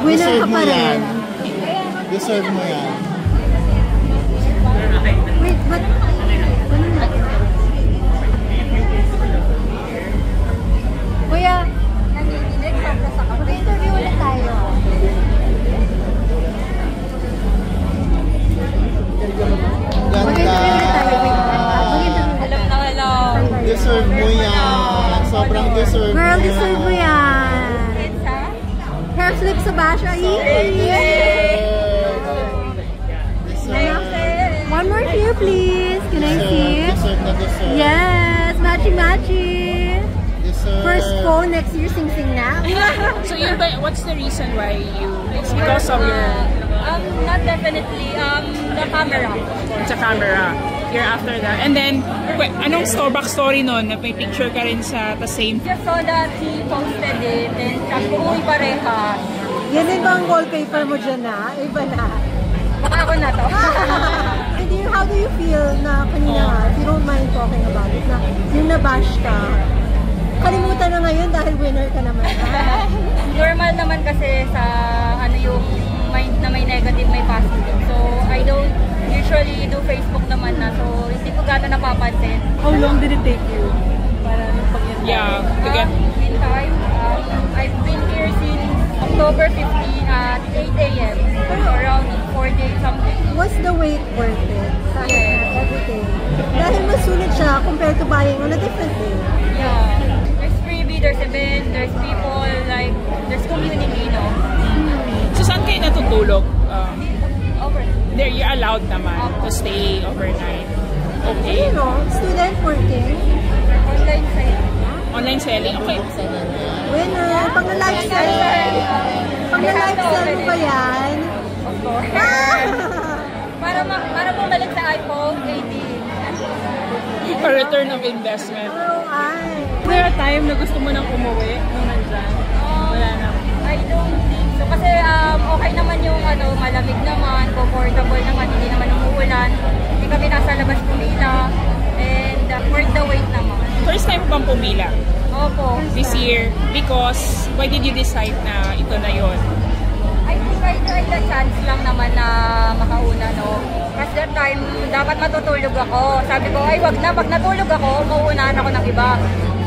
Winner ka pa rin. Deserve mo yan. Wait, but... Kuya, nanginginig sobra sa kape. Mag-interview ulit tayo. Ganda. Alam na alam. Deserve mo yan. Sobrang deserve mo yan. Girl, deserve mo yan. Hair flip sa Basha. One more here, please. Can I see? Deserve na deserve. Yes, matchy-matchy. First phone, next year sing-sing na. So yun ba, what's the reason why you, it's because of your... Not definitely, the camera. Sa camera. You're after that. And then, anong backstory nun? May picture ka rin sa the same... Just saw that he posted it, then sabi ko, uy, pareha. Yan din ba ang wallpaper mo dyan na? Iba na. Baka ako na to. And how do you feel na kanina, if you don't mind talking about it, na yung nabash ka, kalimutan na ngayon dahil winner ka naman. Normal naman kasi sa ano yung mind na may negative, may positive. So, I don't usually do Facebook naman na. So, hindi ko gano'n napapansin. How long did it take you? Para pag-in Yeah, to get... In time, I've been here since October 15 at 8 a.m. So, around 4 days something. Was the wait worth it? Yeah. Everything. Dahil mas sulit siya compared to buying on a different day. Yeah. There's freebie, there's event, there's people, like, there's community, no? So saan kayo natutulog? Over. There, you're allowed naman to stay overnight. Okay. You know, student working. Online sale. Online selling? Okay. Winner. Pag na-live sell. Pag na-live sell mo ba yan? Of course. Para bumalik sa iPhone 18. For return of investment. Oh, ay. Is there a time na gusto mo nang umuwi nung nandyan? Wala na. I don't think so. Kasi okay naman yung malamig naman, comfortable naman, hindi naman umuulan. Hindi kami nasa labas pumila. And worth the wait naman. First time mo bang pumila? Opo. This year? Because, why did you decide na ito na yon? I think I tried the chance lang naman na makauna, no? Kasi that time, dapat matutulog ako. Sabi ko, ay wag na, pag natulog ako, mauunahan ako ng iba.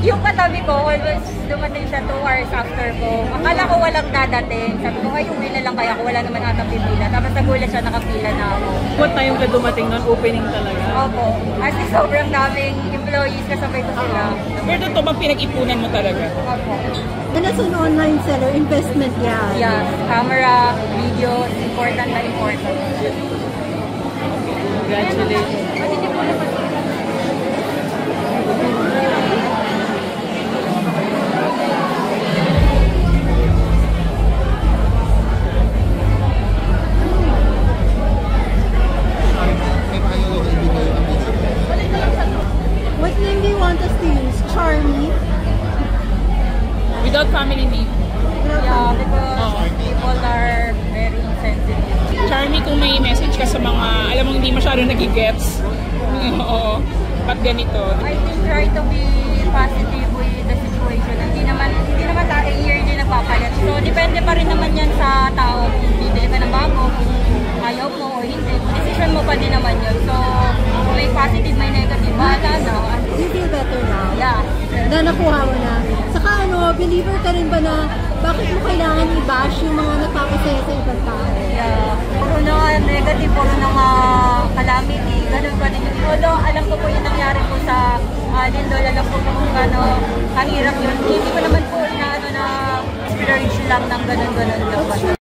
Yung katabi ko, always dumating siya 2 hours after ko. Akala ko walang dadating. Sabi ko, ay uwi na lang kaya ako, wala naman atang pipila. Tapos nagulat siya, nakapila na ako. What time ka dumating nun? Opening talaga? Opo. Kasi sobrang daming employees, kasabay ko sila. Pero ito bang pinag-ipunan mo talaga? Opo. And as an online seller, investment yan. Yeah, camera, video, important na important. Congratulations. What name do you want us to use? Charmy? Without family name? Yeah, because people are very sensitive. Charmy, kung may message ka sa mga, alam mo hindi masyadong nagigets. Oo. Ba't ganito? I think try to be positive with the situation. Hindi naman tayo yearly nagpapalit. So, depende pa rin naman yan sa tao kung bibili ka ng bago, kung ayaw mo o hindi. Decision mo pa din naman yun. So, kung may positive, may negative, bahala na. You feel better now? Yeah. Na nakuha mo na. Saka believer ka rin ba na bakit mo kailangan i-bash yung mga nagpapasaya sa ibang tao? Yeah. Puro na negative, puro na calamity, ganun pa din. Although, alam ko po yung nangyari po sa Lindol, alam ko kung ang hirap yun. Hindi ko naman po na inspiration lang ng ganun-ganun lang.